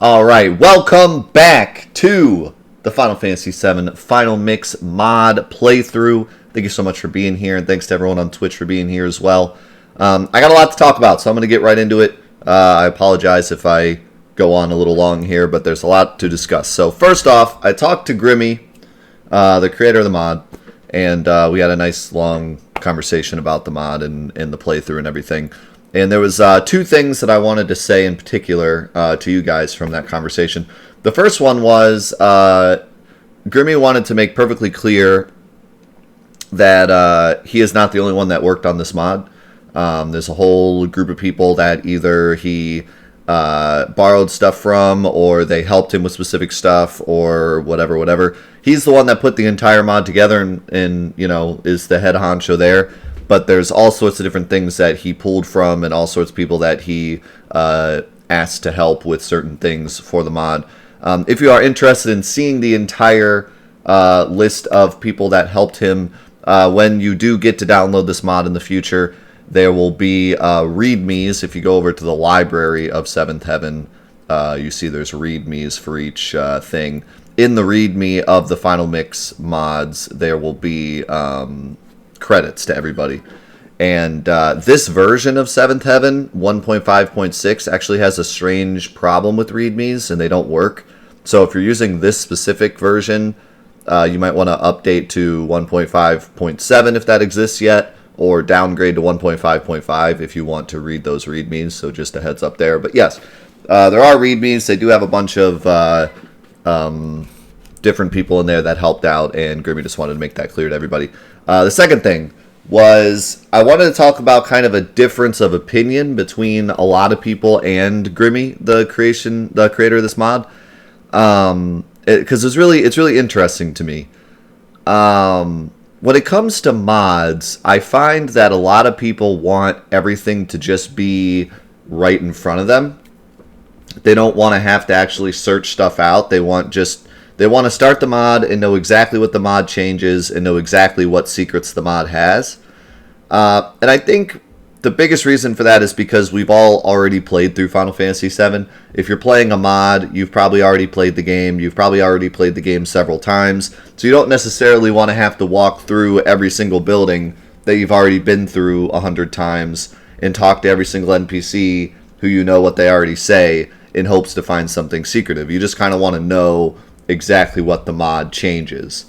Alright, welcome back to the Final Fantasy VII Final Mix Mod playthrough. Thank you so much for being here, and thanks to everyone on Twitch for being here as well. I got a lot to talk about, so I'm going to get right into it. I apologize if I go on a little long here, but there's a lot to discuss. So first off, I talked to Grimmy, the creator of the mod, and we had a nice long conversation about the mod and the playthrough and everything. And there was two things that I wanted to say in particular to you guys from that conversation. The first one was Grimmy wanted to make perfectly clear that he is not the only one that worked on this mod. There's a whole group of people that either he borrowed stuff from, or they helped him with specific stuff, or whatever. He's the one that put the entire mod together and you know, is the head honcho there. But there's all sorts of different things that he pulled from, and all sorts of people that he asked to help with certain things for the mod. If you are interested in seeing the entire list of people that helped him, when you do get to download this mod in the future, there will be readmes. If you go over to the library of Seventh Heaven, you see there's readmes for each thing. In the readme of the Final Mix mods, there will be credits to everybody. And this version of Seventh Heaven 1.5.6 actually has a strange problem with readmes, and they don't work. So if you're using this specific version, you might want to update to 1.5.7 if that exists yet, or downgrade to 1.5.5 if you want to read those readmes. So just a heads up there. But yes, there are readmes. They do have a bunch of different people in there that helped out, and Grimmy just wanted to make that clear to everybody. The second thing was I wanted to talk about kind of a difference of opinion between a lot of people and Grimmy, the creator of this mod, because it's really interesting to me. When it comes to mods, I find that a lot of people want everything to just be right in front of them. They don't want to have to actually search stuff out. They want to start the mod and know exactly what the mod changes and know exactly what secrets the mod has. And I think the biggest reason for that is because we've all already played through Final Fantasy VII. If you're playing a mod, you've probably already played the game. You've probably already played the game several times. So you don't necessarily want to have to walk through every single building that you've already been through 100 times and talk to every single NPC who you know what they already say in hopes to find something secretive. You just kind of want to know exactly what the mod changes.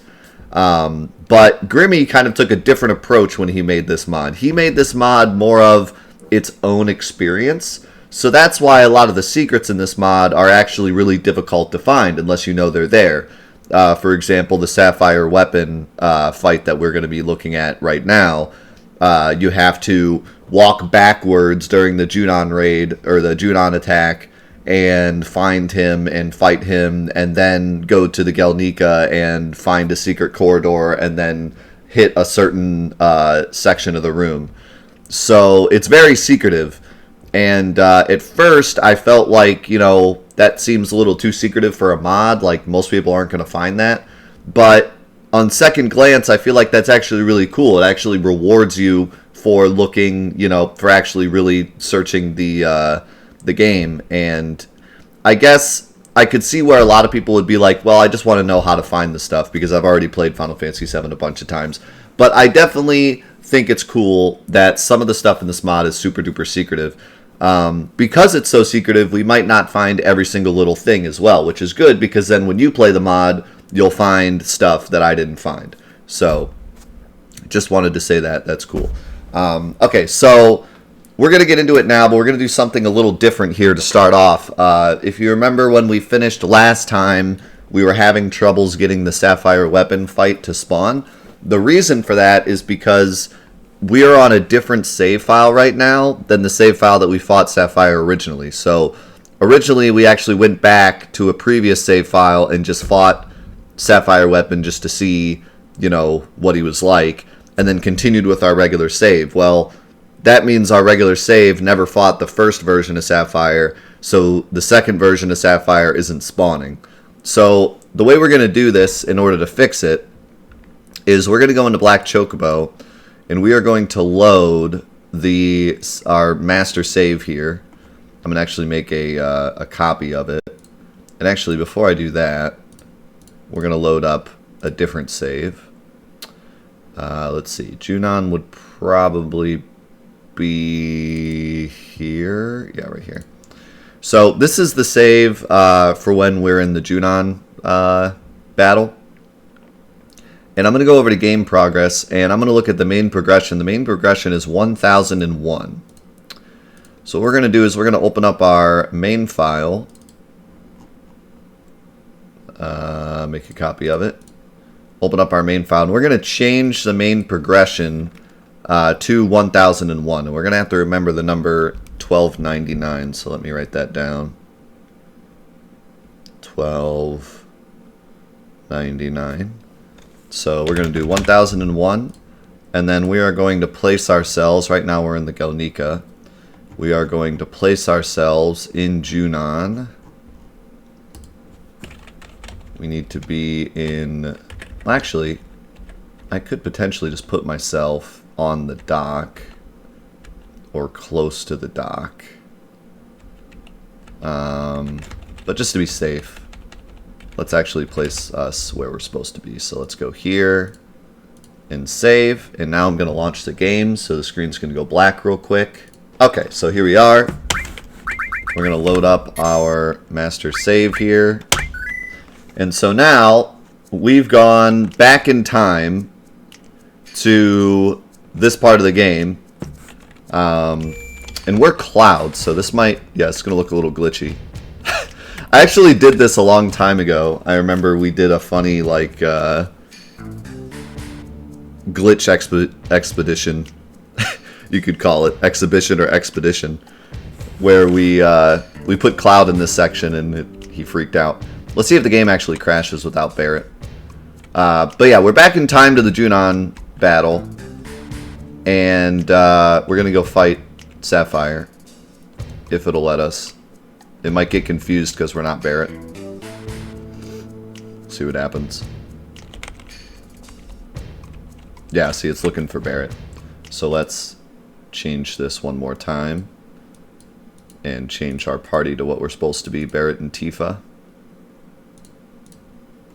But Grimmy kind of took a different approach when he made this mod. He made this mod more of its own experience. So that's why a lot of the secrets in this mod are actually really difficult to find unless you know they're there. For example, the Sapphire Weapon fight that we're going to be looking at right now. You have to walk backwards during the Junon raid, or the Junon attack, and find him and fight him, and then go to the Gelnika and find a secret corridor, and then hit a certain section of the room. So it's very secretive. And at first, I felt like, you know, that seems a little too secretive for a mod. Like, most people aren't going to find that. But on second glance, I feel like that's actually really cool. It actually rewards you for looking, you know, for actually really searching the game. And I guess I could see where a lot of people would be like, well, I just want to know how to find the stuff because I've already played Final Fantasy VII a bunch of times. But I definitely think it's cool that some of the stuff in this mod is super duper secretive. Because it's so secretive, we might not find every single little thing as well, which is good because then when you play the mod, you'll find stuff that I didn't find. So just wanted to say that. That's cool. Okay, so we're going to get into it now, but we're going to do something a little different here to start off. If you remember when we finished last time, we were having troubles getting the Sapphire Weapon fight to spawn. The reason for that is because we are on a different save file right now than the save file that we fought Sapphire originally. So originally we actually went back to a previous save file and just fought Sapphire Weapon just to see, you know, what he was like, and then continued with our regular save. Well, that means our regular save never fought the first version of Sapphire, so the second version of Sapphire isn't spawning. So the way we're going to do this in order to fix it is we're going to go into Black Chocobo, and we are going to load our master save here. I'm going to actually make a copy of it. And actually, before I do that, we're going to load up a different save. Let's see. Junon would probably be here. Yeah, right here. So this is the save for when we're in the Junon battle. And I'm going to go over to game progress, and I'm going to look at the main progression. The main progression is 1001. So what we're going to do is we're going to open up our main file. Make a copy of it. Open up our main file, and we're going to change the main progression to 1001. And we're going to have to remember the number 1299. So let me write that down. 1299. So we're going to do 1001, and then we are going to place ourselves, right now we're in the Galnica, we are going to place ourselves in Junon. We need to be in, well, actually, I could potentially just put myself on the dock, or close to the dock, but just to be safe, let's actually place us where we're supposed to be. So let's go here and save. And now I'm going to launch the game. So the screen's going to go black real quick. Okay, so here we are. We're going to load up our master save here. And so now we've gone back in time to this part of the game. And we're Cloud, so this might, yeah, it's going to look a little glitchy. I actually did this a long time ago. I remember we did a funny, like, glitch expedition. You could call it exhibition or expedition, where we put Cloud in this section and he freaked out. Let's see if the game actually crashes without Barret. But yeah, we're back in time to the Junon battle, and we're gonna go fight Sapphire if it'll let us. It might get confused because we're not Barret. See what happens. Yeah, see, it's looking for Barret. So let's change this one more time and change our party to what we're supposed to be, Barret and Tifa.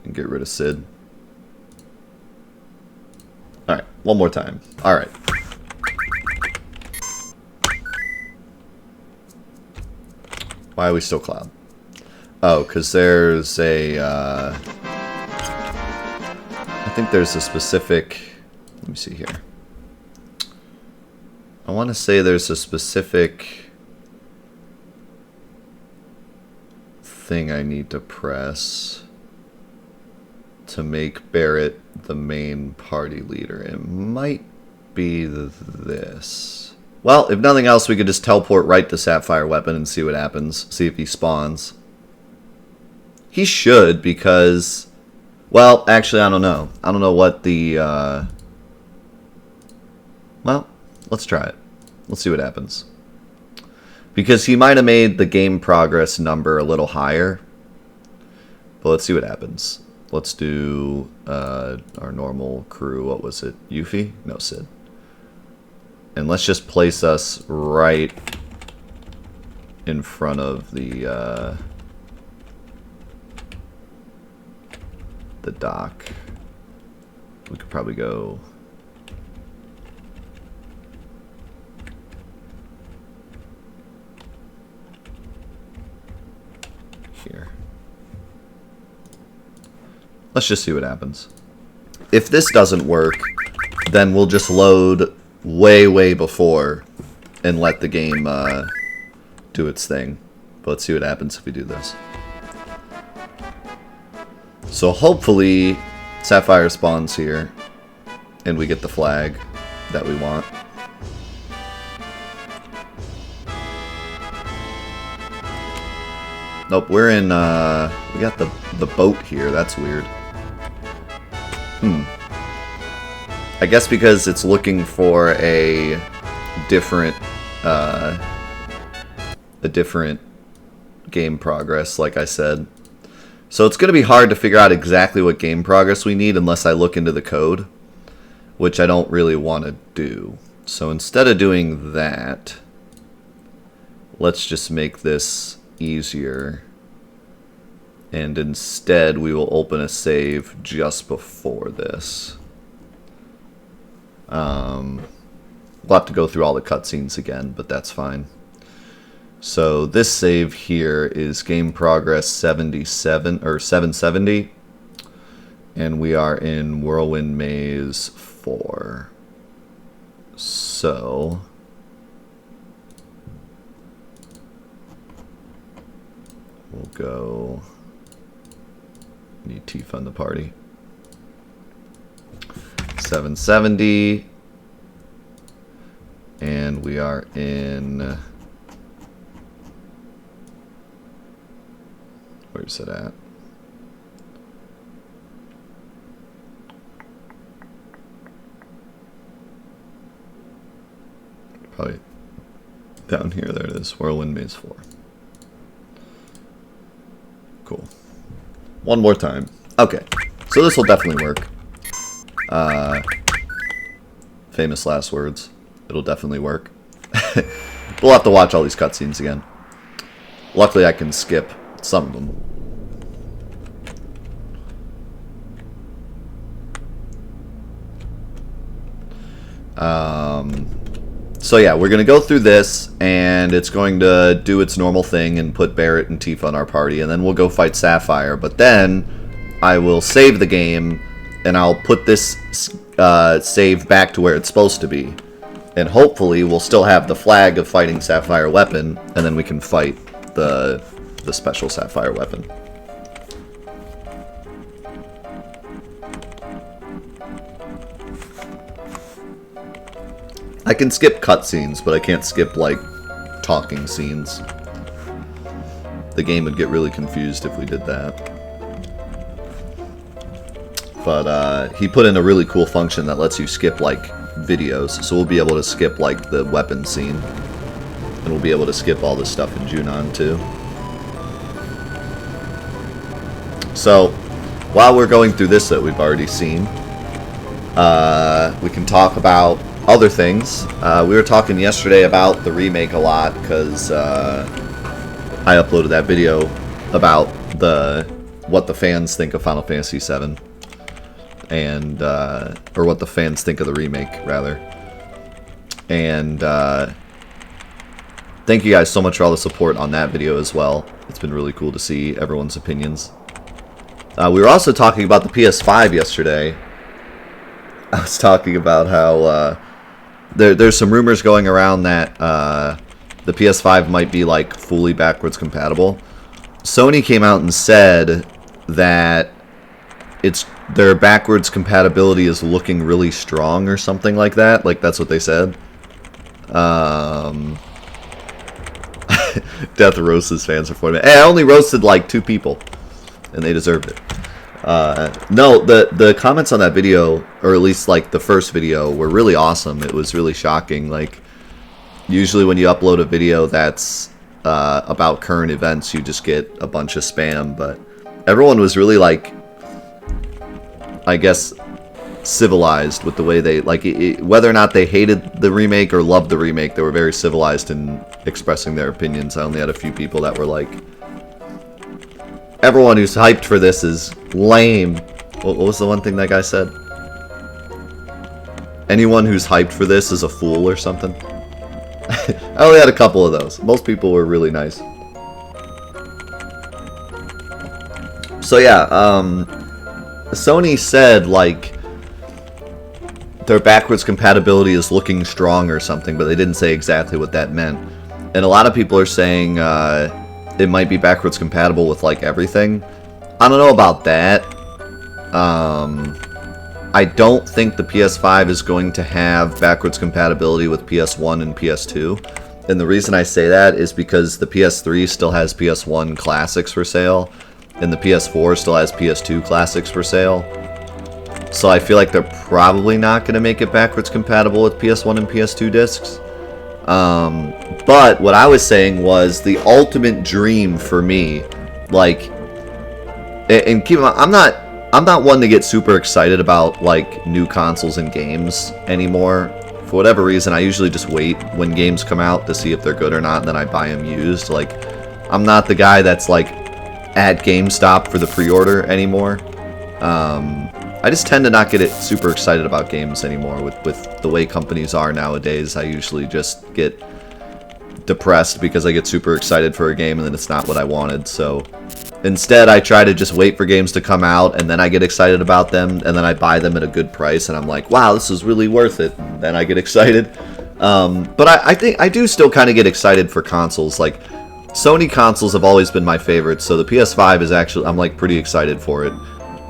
And get rid of Sid. Alright, one more time. Alright. Why are we still Cloud? Oh, because there's a, I think there's a specific, let me see here. I want to say there's a specific thing I need to press to make Barret the main party leader. It might be this. Well, if nothing else, we could just teleport right to Sapphire Weapon and see what happens. See if he spawns. He should, because... Well, actually, I don't know. I don't know what the... Well, let's try it. Let's see what happens. Because he might have made the game progress number a little higher. But let's see what happens. Let's do our normal crew. What was it? Yuffie? No, Sid. And let's just place us right in front of the dock. We could probably go here. Let's just see what happens. If this doesn't work, then we'll just load way before and let the game do its thing. But let's see what happens if we do this. So hopefully Sapphire spawns here and we get the flag that we want. Nope, we're in we got the boat here. That's weird. I guess because it's looking for a different game progress, like I said. So it's going to be hard to figure out exactly what game progress we need unless I look into the code, which I don't really want to do. So instead of doing that, let's just make this easier. And instead, we will open a save just before this. We'll have to go through all the cutscenes again, but that's fine. So this save here is game progress 77 or 770, and we are in Whirlwind Maze 4. So we'll go. Need Tifa in the party. 770, and we are in. Where's it at? Probably down here. There it is. Whirlwind Maze 4. Cool. One more time. Okay. So this will definitely work. Famous last words. It'll definitely work. We'll have to watch all these cutscenes again. Luckily I can skip some of them. So yeah, we're going to go through this, and it's going to do its normal thing and put Barret and Tifa in our party, and then we'll go fight Sapphire. But then I will save the game, and I'll put this save back to where it's supposed to be. And hopefully we'll still have the flag of fighting Sapphire Weapon, and then we can fight the special Sapphire Weapon. I can skip cutscenes, but I can't skip, like, talking scenes. The game would get really confused if we did that. But he put in a really cool function that lets you skip, like, videos. So we'll be able to skip, like, the weapon scene. And we'll be able to skip all this stuff in Junon, too. So, while we're going through this that we've already seen, we can talk about other things. We were talking yesterday about the remake a lot because I uploaded that video about what the fans think of Final Fantasy VII, and or what the fans think of the remake, rather. And thank you guys so much for all the support on that video as well. It's been really cool to see everyone's opinions. We were also talking about the PS5 yesterday. I was talking about how there's some rumors going around that the PS5 might be like fully backwards compatible. Sony came out and said that their backwards compatibility is looking really strong or something like that. Like, that's what they said. Death roasts his fans for 40 minutes. Hey, I only roasted like 2 people, and they deserved it. No, the comments on that video, or at least like the first video, were really awesome. It was really shocking. Like, usually when you upload a video that's about current events, you just get a bunch of spam, but everyone was really, like, I guess, civilized with the way they, like, whether or not they hated the remake or loved the remake, they were very civilized in expressing their opinions. I only had a few people that were like, everyone who's hyped for this is lame. What was the one thing that guy said? Anyone who's hyped for this is a fool or something. I only had a couple of those. Most people were really nice. So yeah, Sony said, like, their backwards compatibility is looking strong or something, but they didn't say exactly what that meant. And a lot of people are saying it might be backwards compatible with, like, everything. I don't know about that. I don't think the PS5 is going to have backwards compatibility with PS1 and PS2. And the reason I say that is because the PS3 still has PS1 Classics for sale, and the PS4 still has PS2 Classics for sale. So I feel like they're probably not going to make it backwards compatible with PS1 and PS2 discs. But what I was saying was the ultimate dream for me, like, and keep in mind, I'm not one to get super excited about, like, new consoles and games anymore. For whatever reason, I usually just wait when games come out to see if they're good or not, and then I buy them used. Like, I'm not the guy that's, like, at GameStop for the pre-order anymore. I just tend to not get it super excited about games anymore with the way companies are nowadays. I usually just get depressed because I get super excited for a game and then it's not what I wanted. So instead, I try to just wait for games to come out, and then I get excited about them, and then I buy them at a good price, and I'm like, wow, this is really worth it. And then I get excited. But I think I do still kind of get excited for consoles. Like, Sony consoles have always been my favorite, so the PS5 is actually, I'm like pretty excited for it.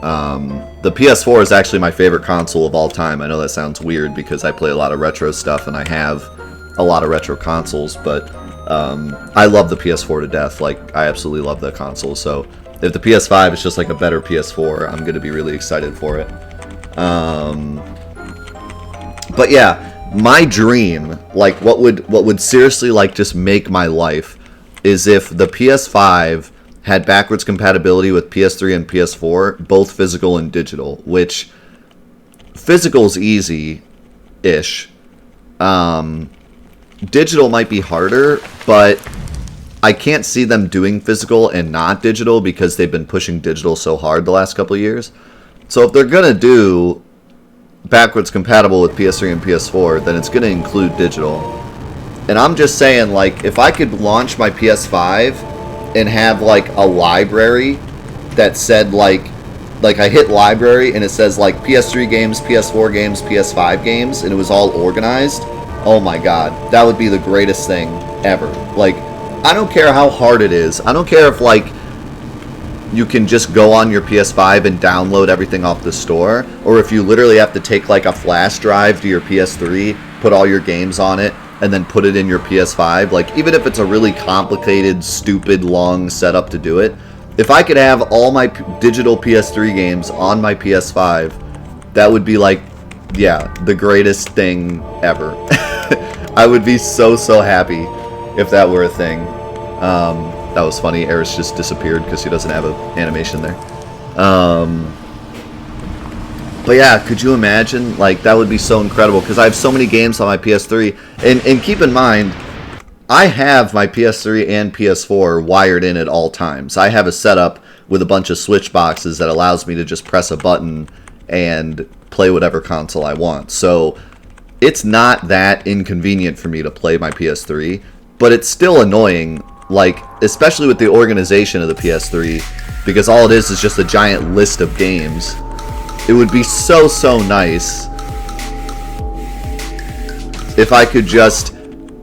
The PS4 is actually my favorite console of all time. I know that sounds weird because I play a lot of retro stuff, and I have a lot of retro consoles, but I love the PS4 to death. Like, I absolutely love the console. So if the PS5 is just like a better PS4, I'm going to be really excited for it. But yeah, my dream, like what would seriously like just make my life, is if the PS5 had backwards compatibility with PS3 and PS4, both physical and digital, which physical's easy-ish. Digital might be harder, but I can't see them doing physical and not digital because they've been pushing digital so hard the last couple of years. So if they're going to do backwards compatible with PS3 and PS4, then it's going to include digital. And I'm just saying, like, if I could launch my PS5 and have, like, a library that said, like I hit library and it says, like, PS3 games, PS4 games, PS5 games, and it was all organized, oh my god, that would be the greatest thing ever. Like, I don't care how hard it is. I don't care if, like, you can just go on your PS5 and download everything off the store, or if you literally have to take, like, a flash drive to your PS3, put all your games on it, and then put it in your PS5. Like, even if it's a really complicated, stupid, long setup to do it, if I could have all my digital PS3 games on my PS5, that would be, like, yeah, the greatest thing ever. I would be so happy if that were a thing. That was funny. Eris just disappeared because he doesn't have an animation there. But yeah, could you imagine? Like, that would be so incredible because I have so many games on my PS3. And keep in mind, I have my PS3 and PS4 wired in at all times. I have a setup with a bunch of switch boxes that allows me to just press a button and play whatever console I want. So it's not that inconvenient for me to play my PS3, but it's still annoying, like, especially with the organization of the PS3, because all it is just a giant list of games. It would be so nice if I could just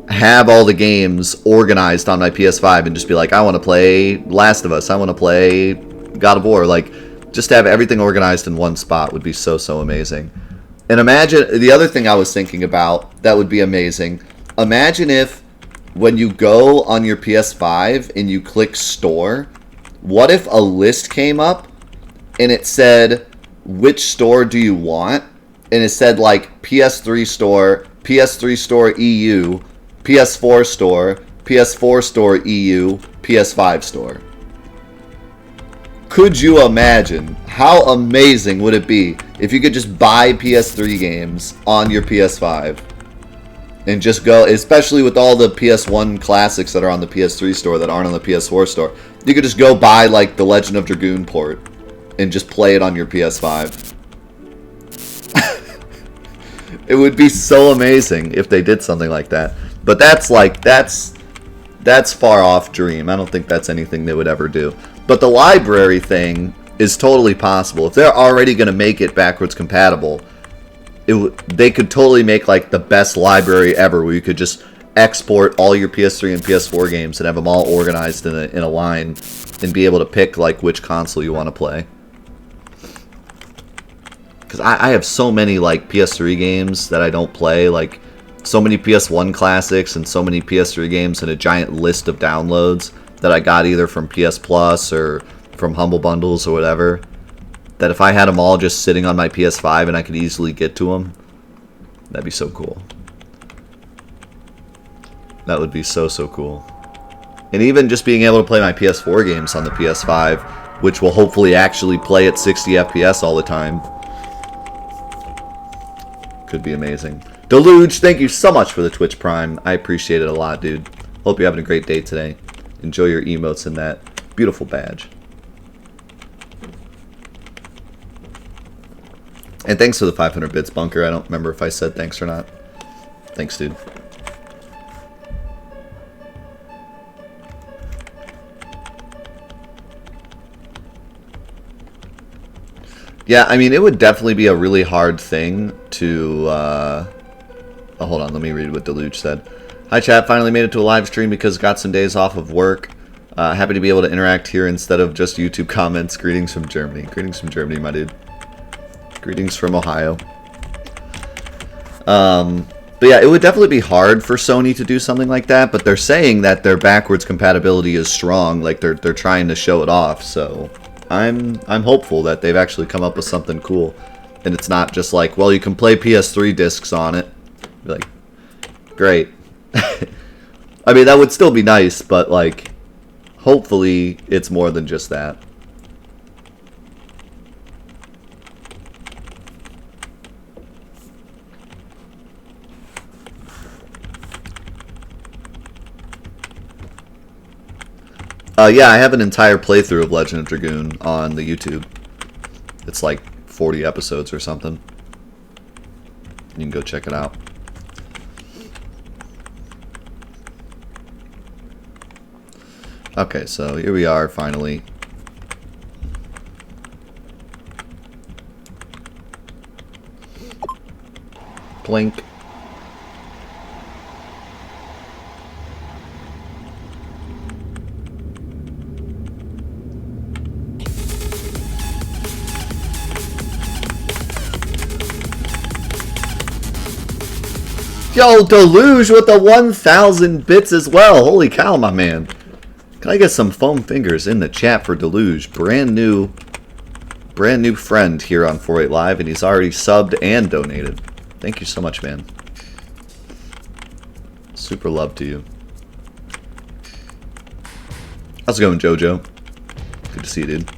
have all the games organized on my PS5 and just be like, I want to play Last of Us, I want to play God of War. Like, just to have everything organized in one spot would be so amazing. And imagine, the other thing I was thinking about that would be amazing, imagine if when you go on your PS5 and you click store, what if a list came up and it said, which store do you want? And it said, like, PS3 store, PS3 store EU, PS4 store, PS4 store EU, PS5 store. Could you imagine how amazing would it be if you could just buy PS3 games on your PS5 and just go, especially with all the PS1 classics that are on the PS3 store that aren't on the PS4 store, you could just go buy, like, the Legend of Dragoon port and just play it on your PS5. It would be so amazing if they did something like that. But that's far off dream. I don't think that's anything they would ever do. But the library thing is totally possible. If they're already going to make it backwards compatible, they could totally make, like, the best library ever, where you could just export all your PS3 and PS4 games and have them all organized in a line and be able to pick, like, which console you want to play. Because I have so many, like, PS3 games that I don't play, like, so many PS1 classics and so many PS3 games and a giant list of downloads that I got either from PS Plus or from Humble Bundles or whatever, that if I had them all just sitting on my PS5 and I could easily get to them, that'd be so cool. That would be so cool. And even just being able to play my PS4 games on the PS5, which will hopefully actually play at 60 FPS all the time, could be amazing. Deluge, thank you so much for the Twitch Prime. I appreciate it a lot, dude. Hope you're having a great day today. Enjoy your emotes and that beautiful badge. And thanks for the 500 bits, Bunker. I don't remember if I said thanks or not. Thanks, dude. Yeah, I mean, it would definitely be a really hard thing to... Oh, hold on, let me read what Deluge said. Hi, chat. Finally made it to a live stream because got some days off of work. Happy to be able to interact here instead of just YouTube comments. Greetings from Germany. Greetings from Germany, my dude. Greetings from Ohio. But yeah, it would definitely be hard for Sony to do something like that, but they're saying that their backwards compatibility is strong, like they're trying to show it off, so I'm hopeful that they've actually come up with something cool. And it's not just like, well, you can play PS3 discs on it. Be like, great. I mean, that would still be nice, but like, hopefully it's more than just that. Yeah, I have an entire playthrough of Legend of Dragoon on the YouTube. It's like 40 episodes or something. You can go check it out. Okay, so here we are, finally. Blink. Yo, Deluge with the 1,000 bits as well. Holy cow, my man. Can I get some foam fingers in the chat for Deluge? Brand new friend here on 48 Live, and he's already subbed and donated. Thank you so much, man. Super love to you. How's it going, Jojo? Good to see you, dude.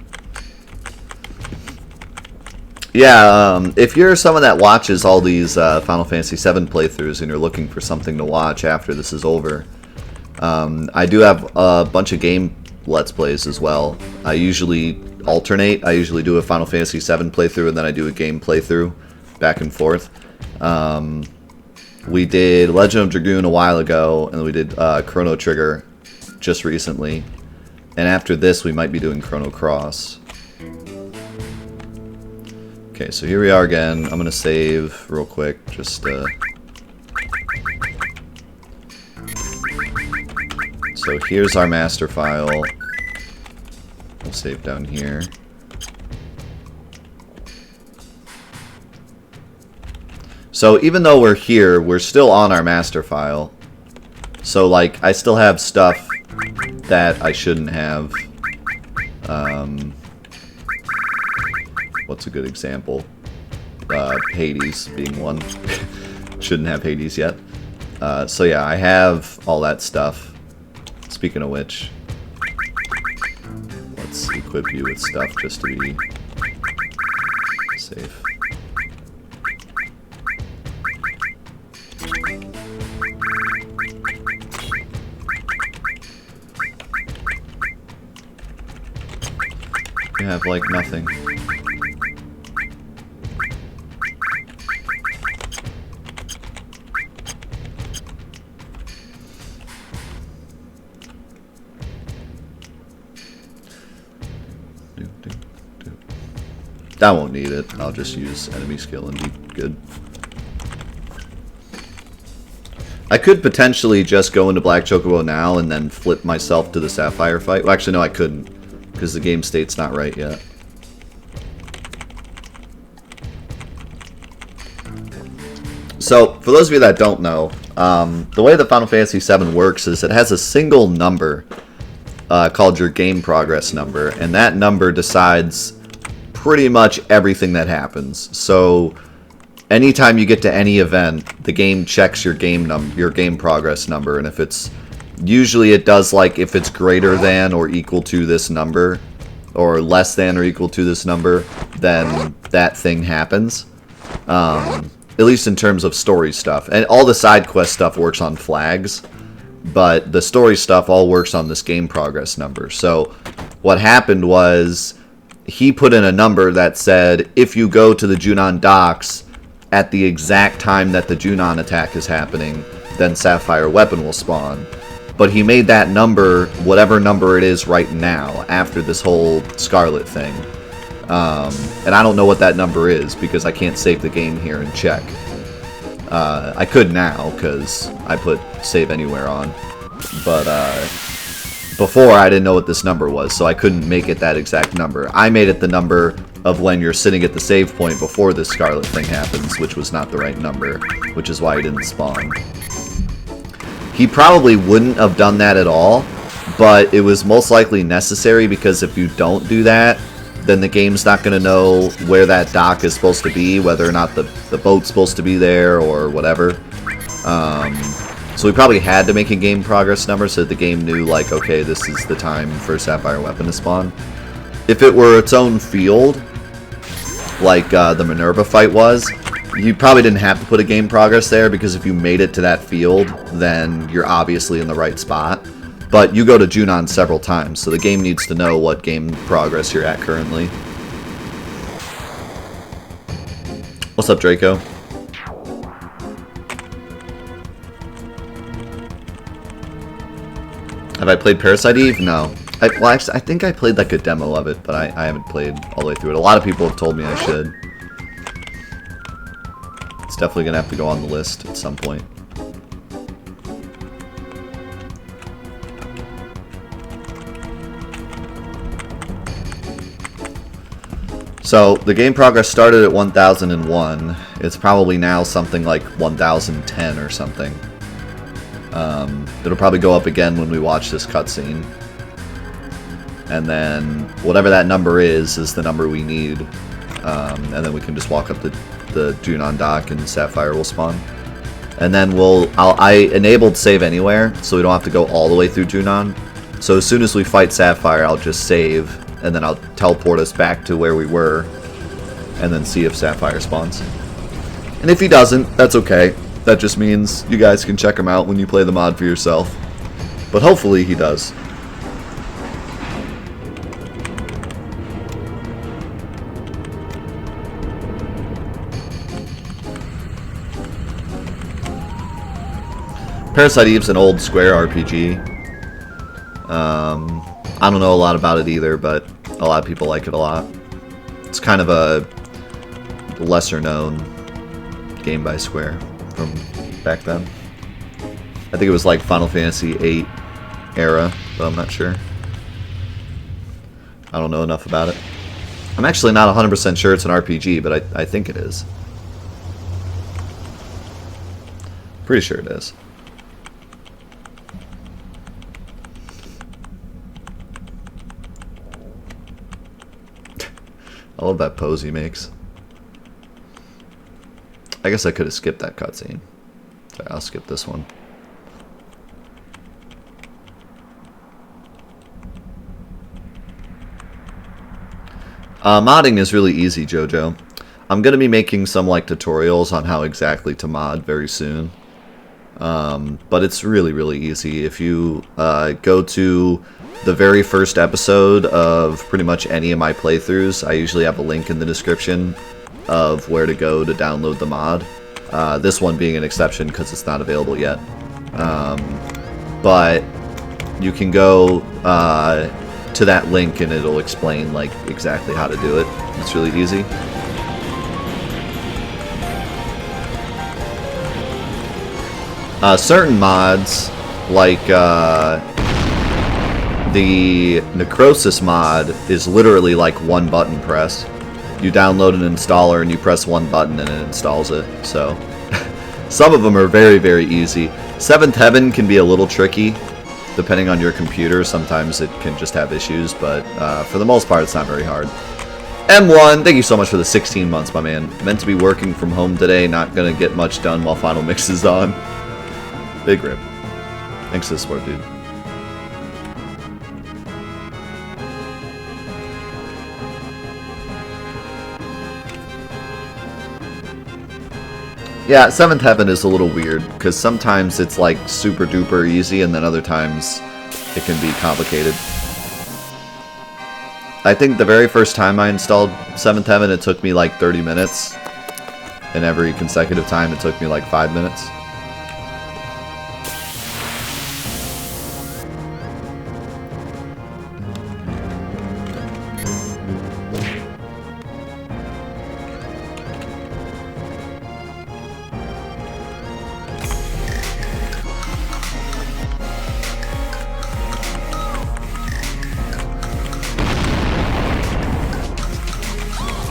Yeah, if you're someone that watches all these Final Fantasy VII playthroughs and you're looking for something to watch after this is over, I do have a bunch of game Let's Plays as well. I usually alternate. I usually do a Final Fantasy VII playthrough and then I do a game playthrough back and forth. We did Legend of Dragoon a while ago, and then we did Chrono Trigger just recently. And after this, we might be doing Chrono Cross. Okay, so here we are again. I'm gonna save real quick, just so here's our master file. We'll save down here. So even though we're here, we're still on our master file. So like, I still have stuff that I shouldn't have. What's a good example? Hades being one. Shouldn't have Hades yet. So yeah, I have all that stuff. Speaking of which, let's equip you with stuff just to be safe. You have like nothing. I won't need it. I'll just use enemy skill and be good. I could potentially just go into Black Chocobo now and then flip myself to the Sapphire fight. Well, actually, no, I couldn't, because the game state's not right yet. So, for those of you that don't know, the way the Final Fantasy VII works is it has a single number called your game progress number, and that number decides pretty much everything that happens. So anytime you get to any event, the game checks your game progress number, and if it's usually it does like if it's greater than or equal to this number or less than or equal to this number, then that thing happens. At least in terms of story stuff. And all the side quest stuff works on flags, but the story stuff all works on this game progress number. So what happened was he put in a number that said if you go to the Junon docks at the exact time that the Junon attack is happening, then Sapphire Weapon will spawn. But he made that number whatever number it is right now after this whole Scarlet thing. And I don't know what that number is because I can't save the game here and check. I could now because I put Save Anywhere on. But before I didn't know what this number was, so I couldn't make it that exact number. I made it the number of when you're sitting at the save point before this Scarlet thing happens, which was not the right number, which is why he didn't spawn. He probably wouldn't have done that at all, but it was most likely necessary because if you don't do that, then the game's not going to know where that dock is supposed to be, whether or not the boat's supposed to be there or whatever. So we probably had to make a game progress number so that the game knew, like, okay, this is the time for Sapphire Weapon to spawn. If it were its own field, like the Minerva fight was, you probably didn't have to put a game progress there because if you made it to that field, then you're obviously in the right spot. But you go to Junon several times, so the game needs to know what game progress you're at currently. What's up, Draco? Have I played Parasite Eve? No. Well, actually, I think I played like a demo of it, but I haven't played all the way through it. A lot of people have told me I should. It's definitely going to have to go on the list at some point. So, the game progress started at 1001. It's probably now something like 1010 or something. It'll probably go up again when we watch this cutscene. And then, whatever that number is the number we need. And then we can just walk up the Junon dock and Sapphire will spawn. And then I enabled Save Anywhere, so we don't have to go all the way through Junon. So as soon as we fight Sapphire, I'll just save, and then I'll teleport us back to where we were, and then see if Sapphire spawns. And if he doesn't, that's okay. That just means you guys can check him out when you play the mod for yourself. But hopefully he does. Parasite Eve's an old Square RPG. I don't know a lot about it either, but a lot of people like it a lot. It's kind of a lesser known game by Square from back then. I think it was like Final Fantasy VIII era, but I'm not sure. I don't know enough about it. I'm actually not 100% sure it's an RPG, but I think it is. Pretty sure it is. I love that pose he makes. I guess I could have skipped that cutscene. So I'll skip this one. Modding is really easy, Jojo. I'm going to be making some like tutorials on how exactly to mod very soon. But it's really, really easy. If you go to the very first episode of pretty much any of my playthroughs, I usually have a link in the description of where to go to download the mod. This one being an exception because it's not available yet. But you can go to that link and it'll explain like exactly how to do it. It's really easy. Certain mods, like the Necrosis mod, is literally like one button press. You download an installer and you press one button and it installs it. So some of them are very, very easy. Seventh Heaven can be a little tricky depending on your computer. Sometimes it can just have issues, but for the most part it's not very hard. M1, thank you so much for the 16 months, my man. Meant to be working from home today, not gonna get much done while Final Mix is on. Big rip. Thanks for the support, dude. Yeah, Seventh Heaven is a little weird, because sometimes it's like super duper easy, and then other times it can be complicated. I think the very first time I installed 7th Heaven, it took me like 30 minutes. And every consecutive time, it took me like 5 minutes.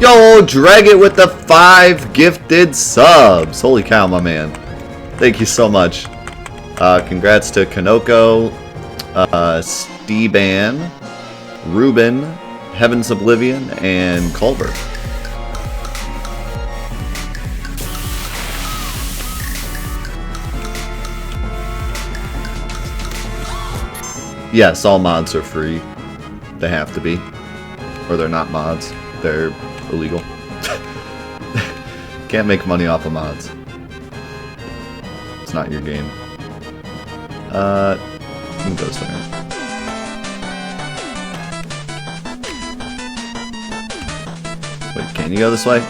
Yo, Drag It with the 5 gifted subs. Holy cow, my man. Thank you so much. Congrats to Kanoko, Steban, Ruben, Heaven's Oblivion, and Culver. Yes, all mods are free. They have to be. Or they're not mods. They're illegal. Can't make money off of mods. It's not your game. You can go this way. Wait, can you go this way?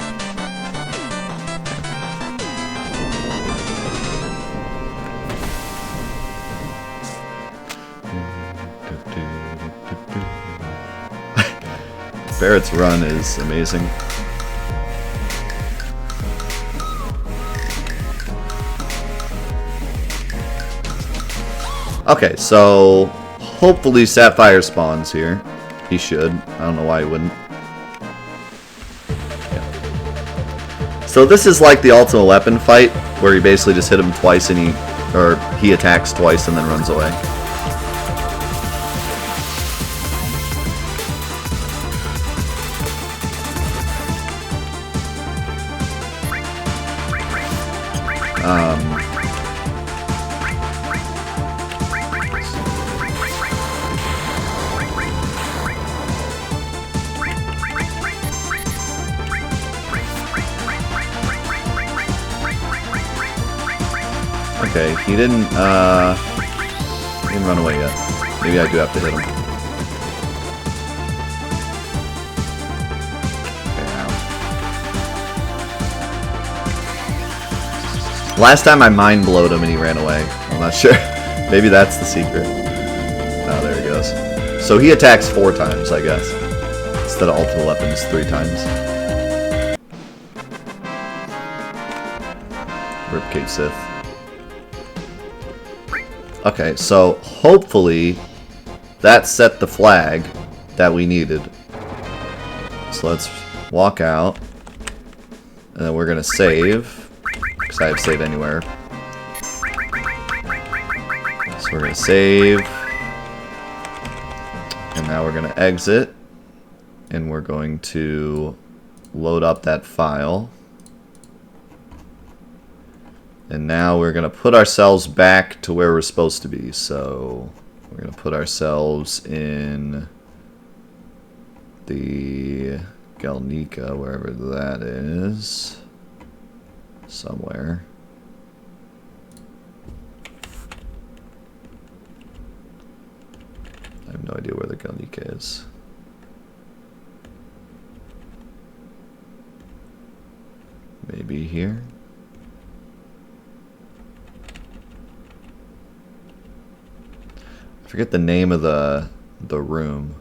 Barrett's run is amazing. Okay, so hopefully Sapphire spawns here. He should. I don't know why he wouldn't. Yeah. So this is like the Ultimate Weapon fight, where you basically just hit him twice and he attacks twice and then runs away. Okay, he didn't run away yet. Maybe I do have to hit him. Okay, last time I mind blowed him and he ran away. I'm not sure. Maybe that's the secret. Oh, there he goes. So he attacks 4 times, I guess. Instead of ultimate weapons 3 times. Ripcage Sith. Okay, so hopefully that set the flag that we needed. So let's walk out. And then we're going to save. Because I have save anywhere. So we're going to save. And now we're going to exit. And we're going to load up that file. And now we're going to put ourselves back to where we're supposed to be. So we're going to put ourselves in the Galnica, wherever that is. Somewhere. I have no idea where the Galnica is. Maybe here? I forget the name of the room.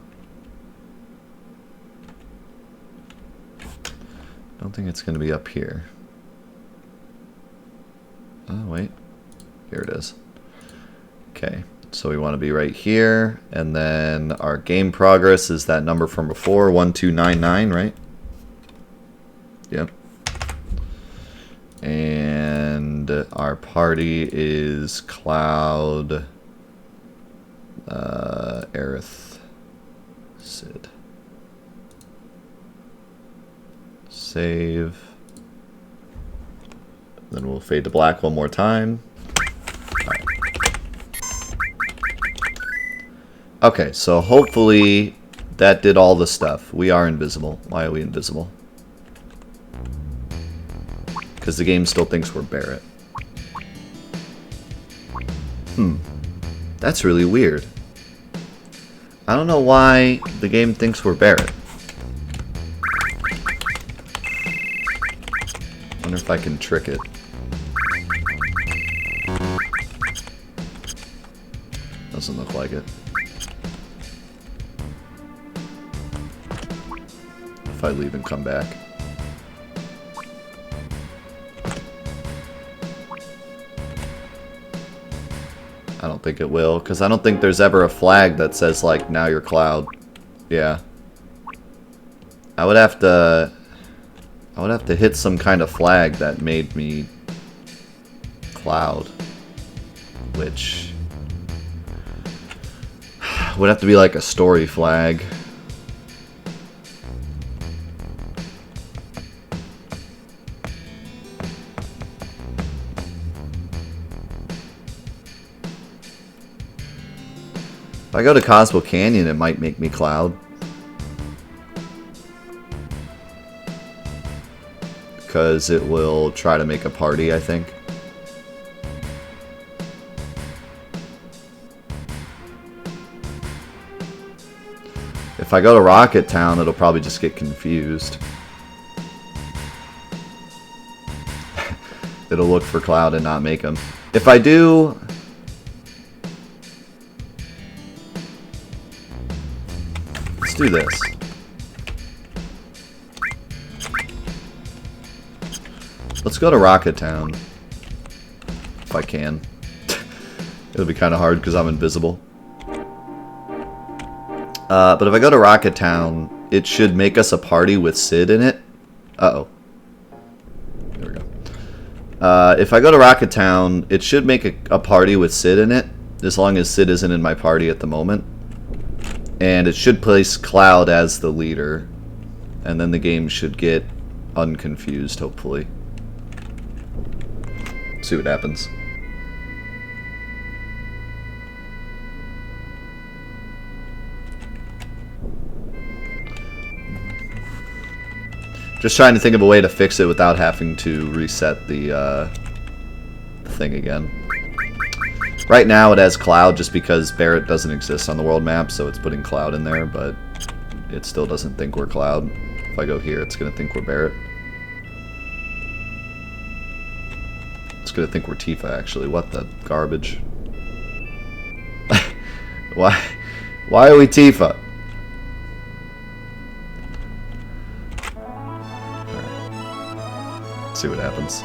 I don't think it's going to be up here. Oh, wait. Here it is. Okay, so we want to be right here, and then our game progress is that number from before, 1299, right? Yep. And our party is Cloud, Aerith, Sid. Save. Then we'll fade to black one more time. Right. Okay, so hopefully that did all the stuff. We are invisible. Why are we invisible? Because the game still thinks we're Barrett. That's really weird. I don't know why the game thinks we're Barrett. Wonder if I can trick it. Doesn't look like it. If I leave and come back. I don't think it will, because I don't think there's ever a flag that says, like, now you're Cloud. Yeah. I would have to hit some kind of flag that made me Cloud. Which would have to be like a story flag. If I go to Cosmo Canyon, it might make me Cloud. Because it will try to make a party, I think. If I go to Rocket Town, it'll probably just get confused. It'll look for Cloud and not make him. If I do... Let's do this. Let's go to Rocket Town. If I can. It'll be kind of hard because I'm invisible. But if I go to Rocket Town, it should make us a party with Sid in it. Uh-oh. There we go. If I go to Rocket Town, it should make a party with Sid in it, as long as Sid isn't in my party at the moment. And it should place Cloud as the leader. And then the game should get unconfused, hopefully. See what happens. Just trying to think of a way to fix it without having to reset the thing again. Right now it has Cloud just because Barrett doesn't exist on the world map, so it's putting Cloud in there, but it still doesn't think we're Cloud. If I go here, it's going to think we're Barrett. It's going to think we're Tifa, actually. What the garbage? Why are we Tifa? See what happens.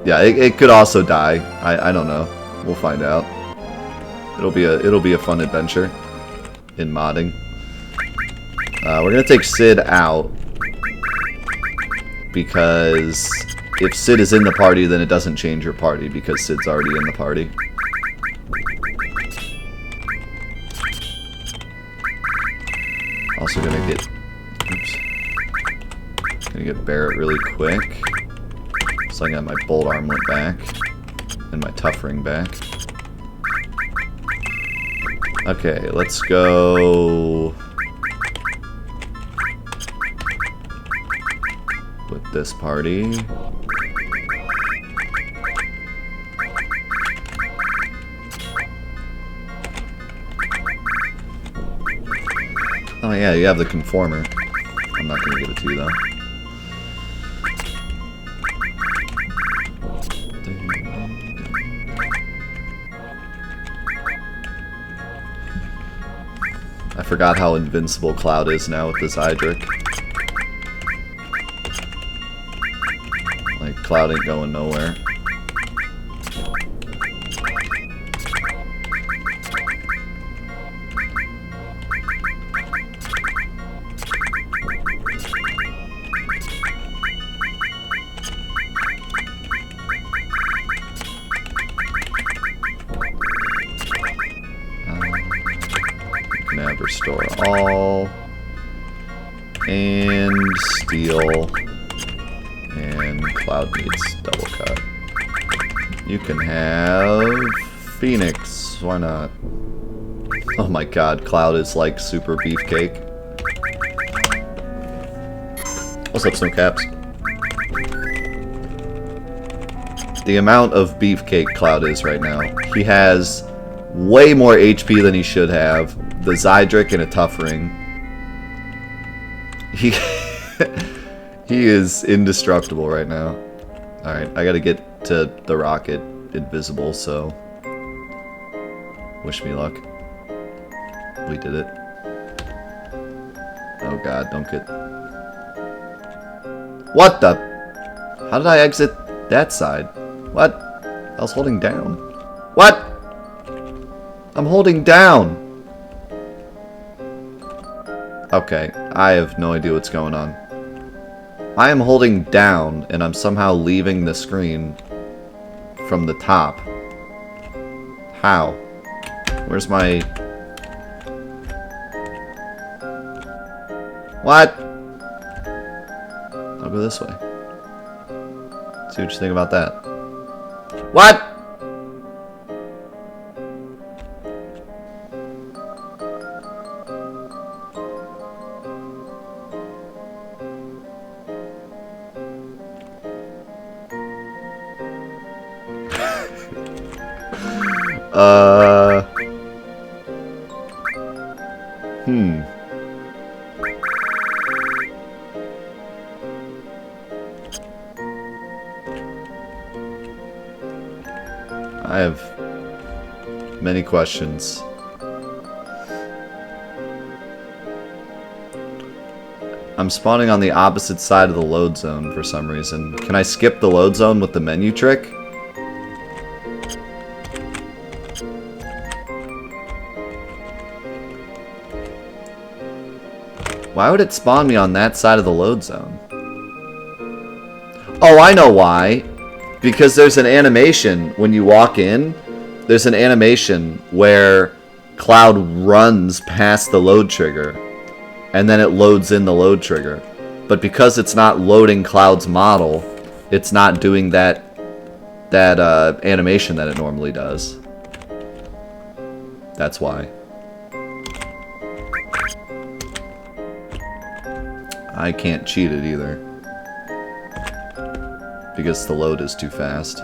Yeah, it could also die. I don't know. We'll find out. It'll be a fun adventure in modding. We're gonna take Sid out because if Sid is in the party, then it doesn't change your party because Sid's already in the party. Also gonna get. Oops. Gonna get Barrett really quick. So I got my bolt armlet back. And my tough ring back. Okay, let's go with this party. Oh yeah, you have the conformer. I'm not gonna give it to you though. I forgot how invincible Cloud is now with this Hydric. Like, Cloud ain't going nowhere. Restore all, and steal, and Cloud needs double cut. You can have Phoenix, why not? Oh my god, Cloud is like super beefcake. What's up, Snowcaps? The amount of beefcake Cloud is right now. He has way more HP than he should have. The Zydric and a Tough Ring. He he is indestructible right now. Alright, I gotta get to the rocket invisible, so wish me luck. We did it. Oh god, don't get... What the... How did I exit that side? What? I was holding down. What? I'm holding down! Okay, I have no idea what's going on. I am holding down, and I'm somehow leaving the screen from the top. How? Where's my... What? I'll go this way. See what you think about that. What? I have many questions. I'm spawning on the opposite side of the load zone for some reason. Can I skip the load zone with the menu trick? Why would it spawn me on that side of the load zone? Oh, I know why. Because there's an animation when you walk in. There's an animation where Cloud runs past the load trigger. And then it loads in the load trigger. But because it's not loading Cloud's model, it's not doing that animation that it normally does. That's why. I can't cheat it either. Because the load is too fast.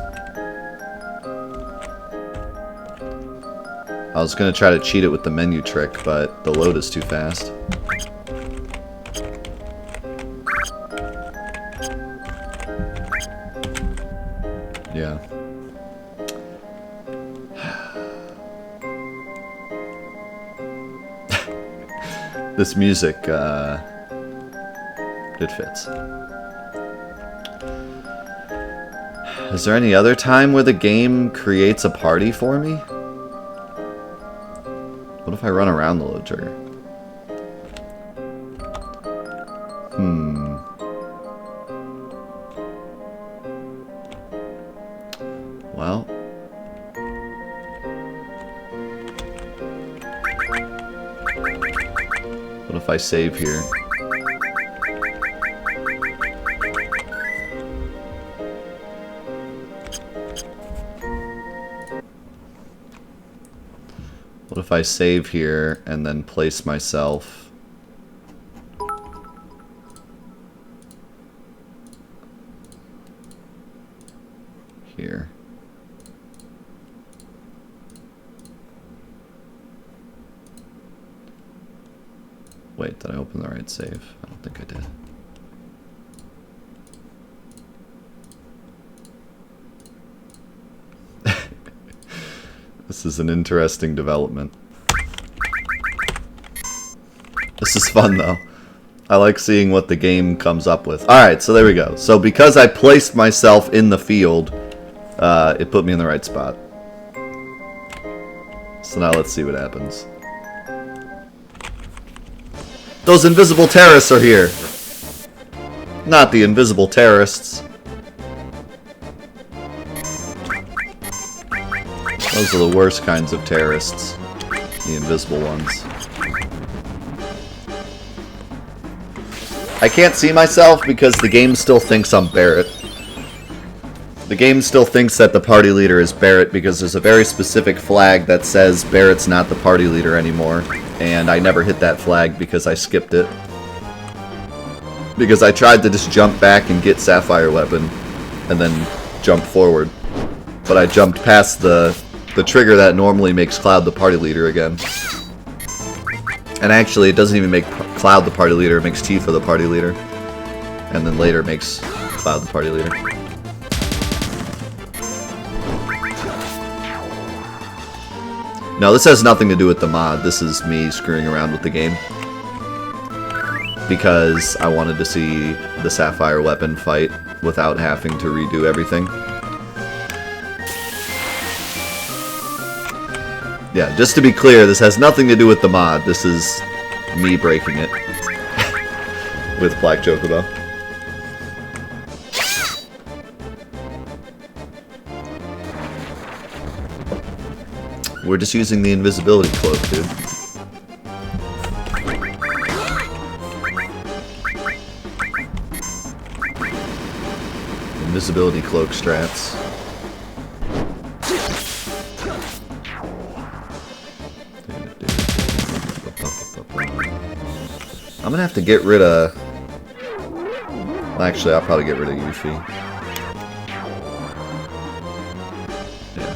I was gonna try to cheat it with the menu trick, but the load is too fast. Yeah. This music, it fits. Is there any other time where the game creates a party for me? What if I run around the load trigger? Well. What if I save here? What if I save here and then place myself here? Wait, did I open the right save? I don't think I did. This is an interesting development. This is fun, though. I like seeing what the game comes up with. Alright, so there we go. So because I placed myself in the field, it put me in the right spot. So now let's see what happens. Those invisible terrorists are here! Not the invisible terrorists. Those are the worst kinds of terrorists. The invisible ones. I can't see myself because the game still thinks I'm Barrett. The game still thinks that the party leader is Barrett because there's a very specific flag that says Barrett's not the party leader anymore. And I never hit that flag because I skipped it. Because I tried to just jump back and get Sapphire Weapon and then jump forward. But I jumped past the the trigger that normally makes Cloud the party leader again. And actually, it doesn't even make Cloud the party leader, it makes Tifa the party leader. And then later makes Cloud the party leader. No, this has nothing to do with the mod. This is me screwing around with the game. Because I wanted to see the Sapphire Weapon fight without having to redo everything. Yeah, just to be clear, this has nothing to do with the mod. This is me breaking it with Black Chocobo. We're just using the invisibility cloak, dude. Invisibility cloak strats. I'm gonna have to get rid of... Well, actually, I'll probably get rid of Yuffie. Yeah.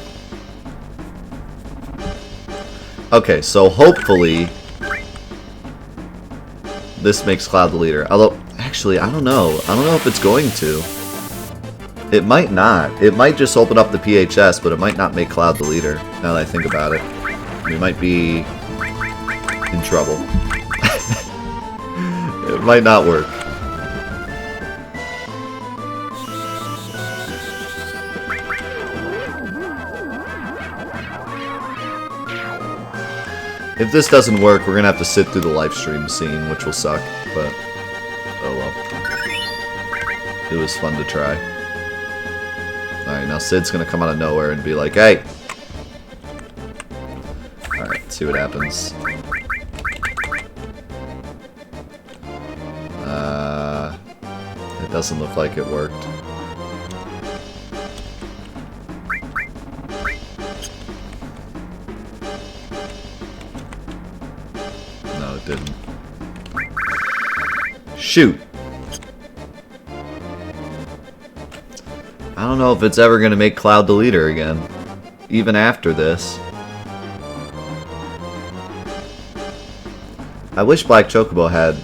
Okay, so hopefully this makes Cloud the leader. Although, actually, I don't know. I don't know if it's going to. It might not. It might just open up the PHS, but it might not make Cloud the leader, now that I think about it. We might be in trouble. It might not work. If this doesn't work, we're gonna have to sit through the live stream scene, which will suck, but oh well. It was fun to try. Alright, now Sid's gonna come out of nowhere and be like, hey! Alright, let's see what happens. It doesn't look like it worked. No, it didn't. Shoot! I don't know if it's ever gonna make Cloud the leader again. Even after this. I wish Black Chocobo had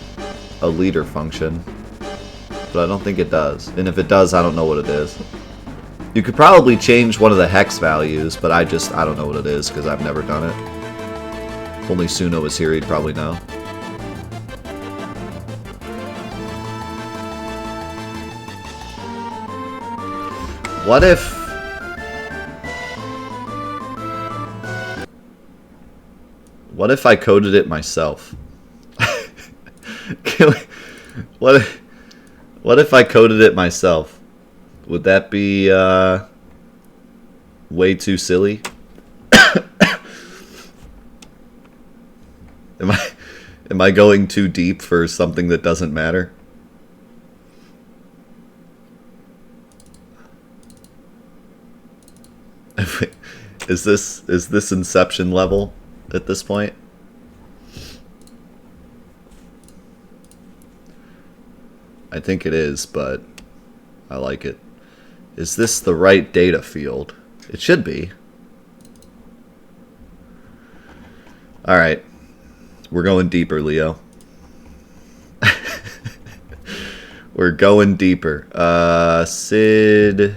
a leader function. But I don't think it does. And if it does, I don't know what it is. You could probably change one of the hex values, but I don't know what it is because I've never done it. If only Suno was here, he'd probably know. What if... What if I coded it myself? What if I coded it myself? Would that be way too silly? Am I going too deep for something that doesn't matter? Is this Inception level at this point? I think it is, but I like it. Is this the right data field? It should be. Alright. We're going deeper, Leo. We're going deeper. Sid...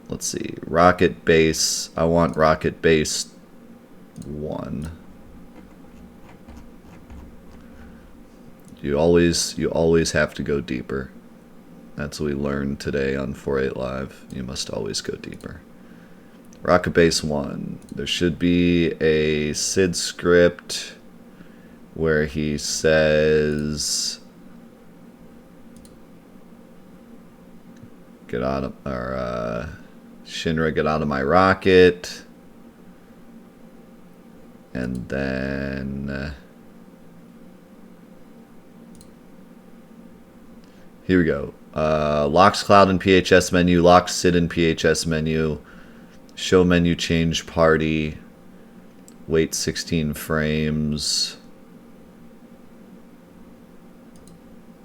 Let's see. Rocket Base. I want Rocket Base 1. You always have to go deeper. That's what we learned today on 4-8 Live. You must always go deeper. Rocket Base 1. There should be a Sid script where he says, get out of, or Shinra, get out of my rocket. And then here we go. Locks Cloud in PHS menu, locks Sid in PHS menu, show menu change party, wait 16 frames.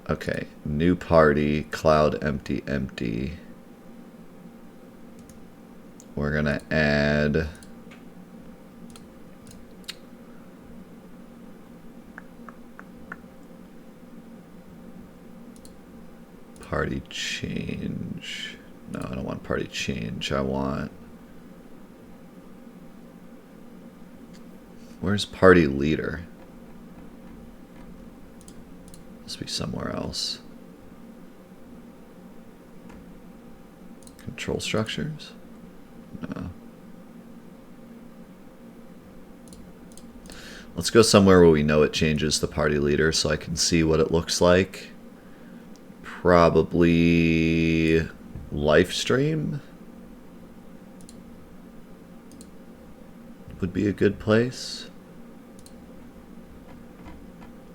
Okay, new party, Cloud empty, empty. we're going to add party change. No, I don't want party change. I want... Where's party leader? Must be somewhere else. Control structures? No. Let's go somewhere where we know it changes the party leader so I can see what it looks like. Probably live stream would be a good place.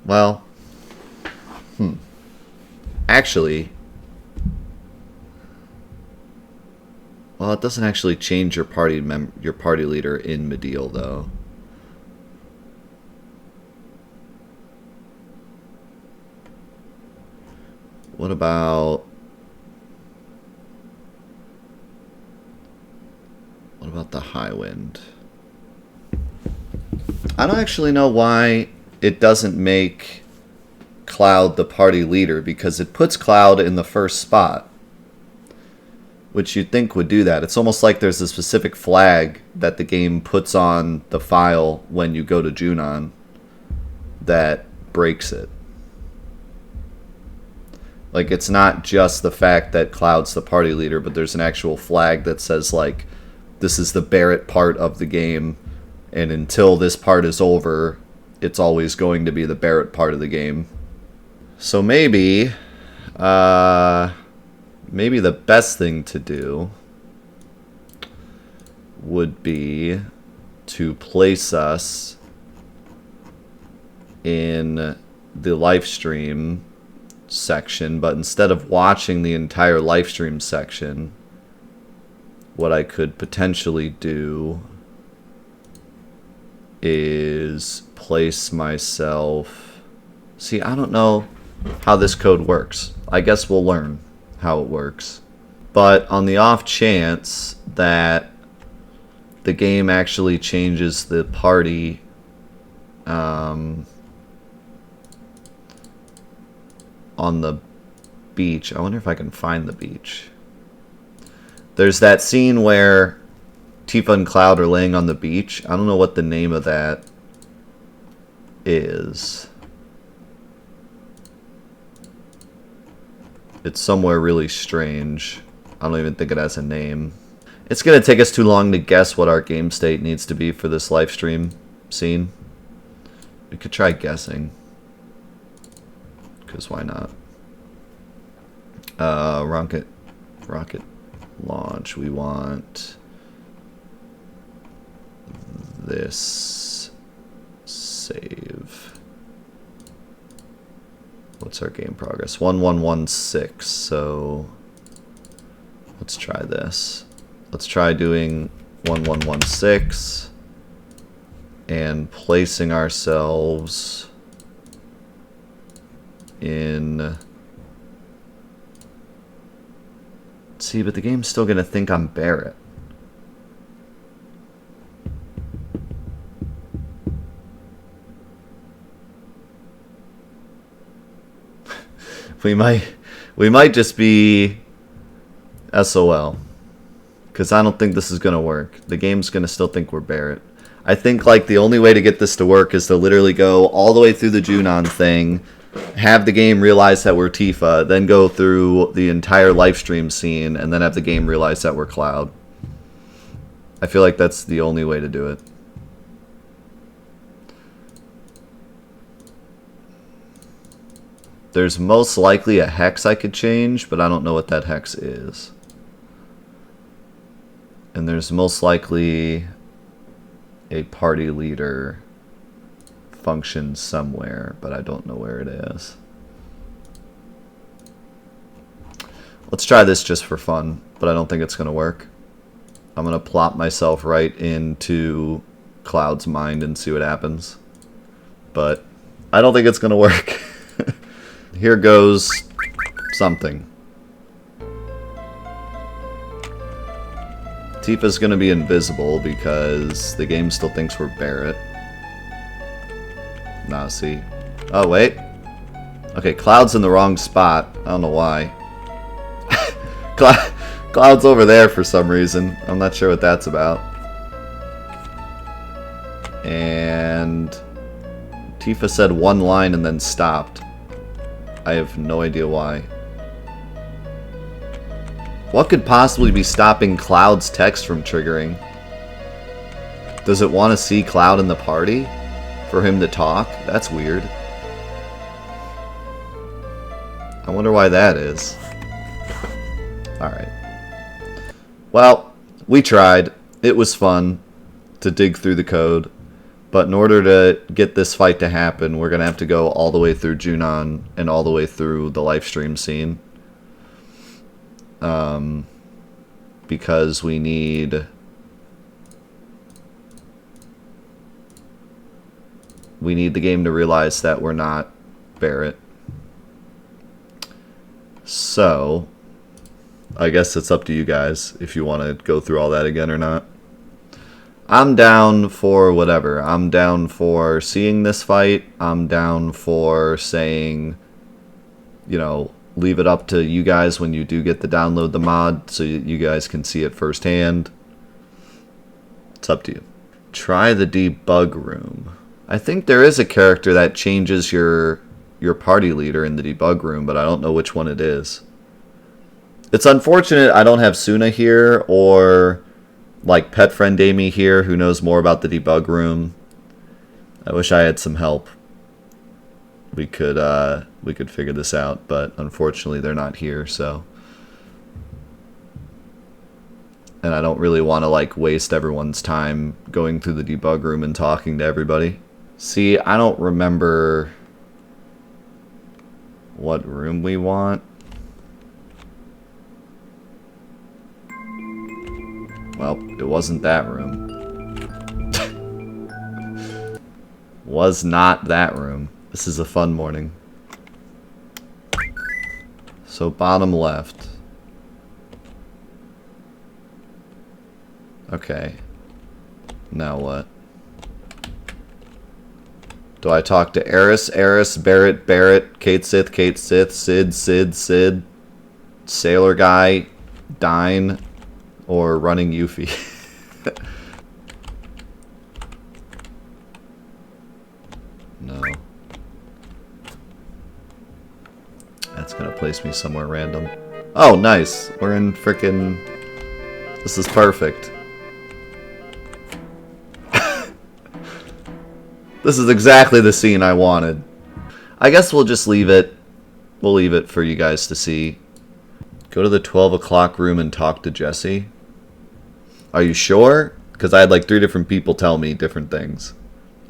Well, actually, well, it doesn't actually change your party leader in Medial though. What about the high wind? I don't actually know why it doesn't make Cloud the party leader, because it puts Cloud in the first spot, which you'd think would do that. It's almost like there's a specific flag that the game puts on the file when you go to Junon that breaks it. Like, it's not just the fact that Cloud's the party leader, but there's an actual flag that says, like, this is the Barrett part of the game, and until this part is over, it's always going to be the Barrett part of the game. So maybe the best thing to do would be to place us in the live stream section, but instead of watching the entire live stream section, what I could potentially do is place myself... See, I don't know how this code works. I guess we'll learn how it works. But on the off chance that the game actually changes the party on the beach. I wonder if I can find the beach. There's that scene where Tifa and Cloud are laying on the beach. I don't know what the name of that is. It's somewhere really strange. I don't even think it has a name. It's going to take us too long to guess what our game state needs to be for this live stream scene. We could try guessing. Because why not? Rocket launch. We want this save. What's our game progress? 1116. So let's try this. Let's try doing 1116 and placing ourselves in... See, but the game's still going to think I'm Barrett. We might just be SOL. Because I don't think this is going to work. The game's going to still think we're Barrett. I think like the only way to get this to work is to literally go all the way through the Junon thing, have the game realize that we're Tifa, then go through the entire live stream scene, and then have the game realize that we're Cloud. I feel like that's the only way to do it. There's most likely a hex I could change, but I don't know what that hex is. And there's most likely a party leader function somewhere, but I don't know where it is. Let's try this just for fun, but I don't think it's going to work. I'm going to plop myself right into Cloud's mind and see what happens. But I don't think it's going to work. Here goes something. Tifa's gonna be invisible because the game still thinks we're Barret. Nah, see. Oh, wait. Okay, Cloud's in the wrong spot. I don't know why. Cloud's over there for some reason. I'm not sure what that's about. And Tifa said one line and then stopped. I have no idea why. What could possibly be stopping Cloud's text from triggering? Does it want to see Cloud in the party? For him to talk? That's weird. I wonder why that is. Alright. Well, we tried. It was fun to dig through the code. But in order to get this fight to happen, we're going to have to go all the way through Junon and all the way through the livestream scene. Because we need the game to realize that we're not Barret. So, I guess it's up to you guys if you want to go through all that again or not. I'm down for whatever. I'm down for seeing this fight. I'm down for saying, you know, leave it up to you guys when you do get to download the mod so you guys can see it firsthand. It's up to you. Try the debug room. I think there is a character that changes your party leader in the debug room, but I don't know which one it is. It's unfortunate I don't have Suna here or like pet friend Amy here who knows more about the debug room. I wish I had some help. We could figure this out, but unfortunately they're not here, so. And I don't really want to like waste everyone's time going through the debug room and talking to everybody. See, I don't remember what room we want. Well, it wasn't that room. Was not that room. This is a fun morning. So bottom left. Okay. Now what? Do I talk to Eris, Barret, Kate Sith, Sid, Sailor Guy, Dine, or Running Yuffie? No. That's gonna place me somewhere random. Oh, nice. We're in frickin'... This is perfect. This is exactly the scene I wanted. I guess we'll just leave it. We'll leave it for you guys to see. Go to the 12 o'clock room and talk to Jesse. Are you sure? Because I had like 3 different people tell me different things.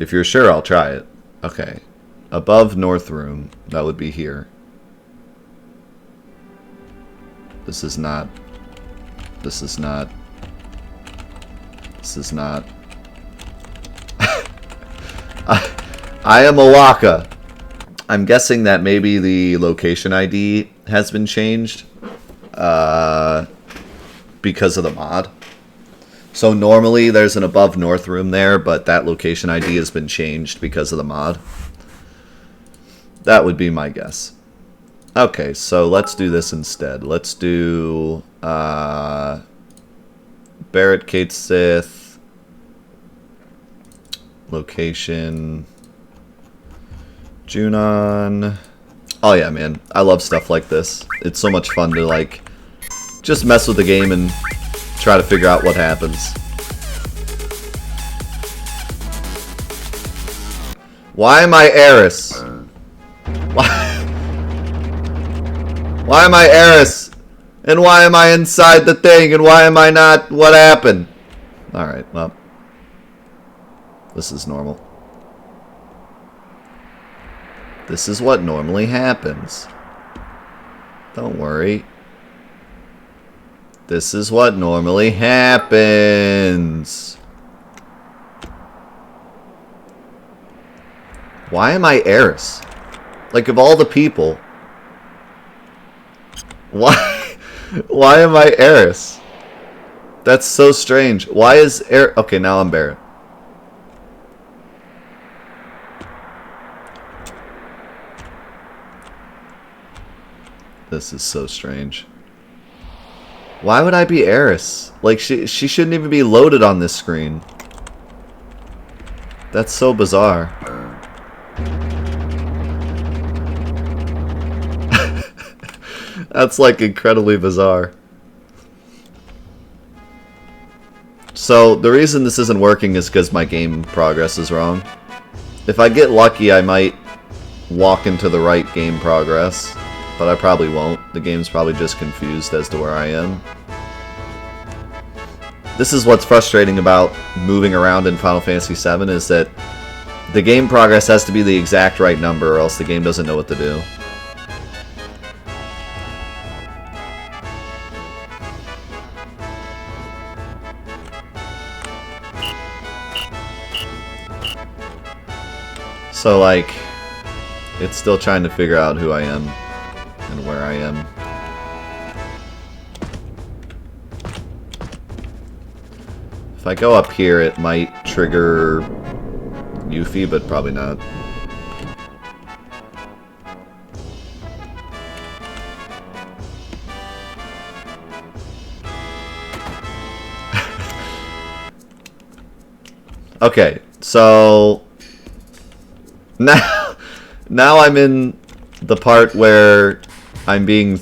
If you're sure, I'll try it. Okay. Above North room. That would be here. This is not. This is not. This is not. I am a Waka. I'm guessing that maybe the location ID has been changed because of the mod. So normally there's an above north room there, but that location ID has been changed because of the mod. That would be my guess. Okay, so let's do this instead. Let's do Barret, Kate Sith. Location Junon. Oh yeah, man, I love stuff like this. It's so much fun to like just mess with the game and try to figure out what happens. Why am I Eris? Why am I Eris? And why am I inside the thing? And why am I not? What happened? Alright, well. This is normal. This is what normally happens. Don't worry. This is what normally happens. Why am I Eris? Like, of all the people. Why am I Eris? That's so strange. Why is air... Okay, now I'm Barrett. This is so strange. Why would I be Eris? Like, she shouldn't even be loaded on this screen. That's so bizarre. That's, like, incredibly bizarre. So, the reason this isn't working is because my game progress is wrong. If I get lucky, I might walk into the right game progress. But I probably won't. The game's probably just confused as to where I am. This is what's frustrating about moving around in Final Fantasy VII, is that the game progress has to be the exact right number or else the game doesn't know what to do. So, like, it's still trying to figure out who I am and where I am. If I go up here, it might trigger Yuffie, but probably not. Okay, so now I'm in the part where I'm being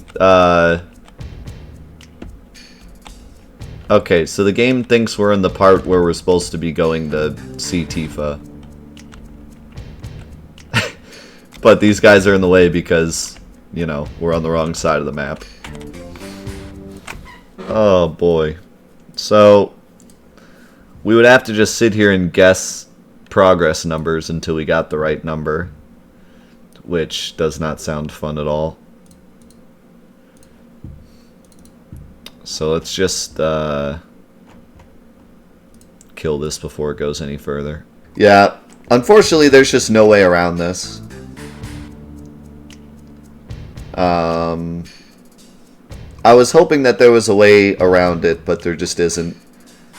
okay, so the game thinks we're in the part where we're supposed to be going to see Tifa. But these guys are in the way because, you know, we're on the wrong side of the map. Oh boy. So we would have to just sit here and guess progress numbers until we got the right number, which does not sound fun at all. So let's just kill this before it goes any further. Yeah, unfortunately there's just no way around this. I was hoping that there was a way around it, but there just isn't.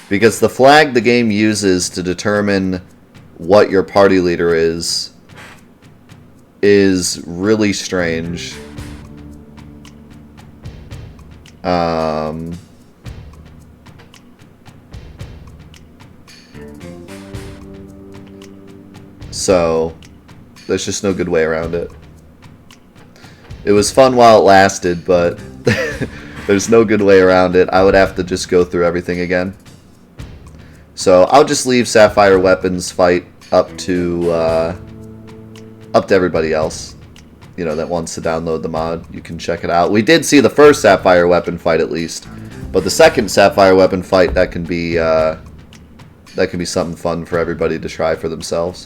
Because the flag the game uses to determine what your party leader is really strange. So there's just no good way around it. It was fun while it lasted, but there's no good way around it. I would have to just go through everything again. So I'll just leave Sapphire Weapon's fight up to everybody else, you know, that wants to download the mod. You can check it out. We did see the first Sapphire Weapon fight at least, but the second Sapphire Weapon fight, that can be something fun for everybody to try for themselves.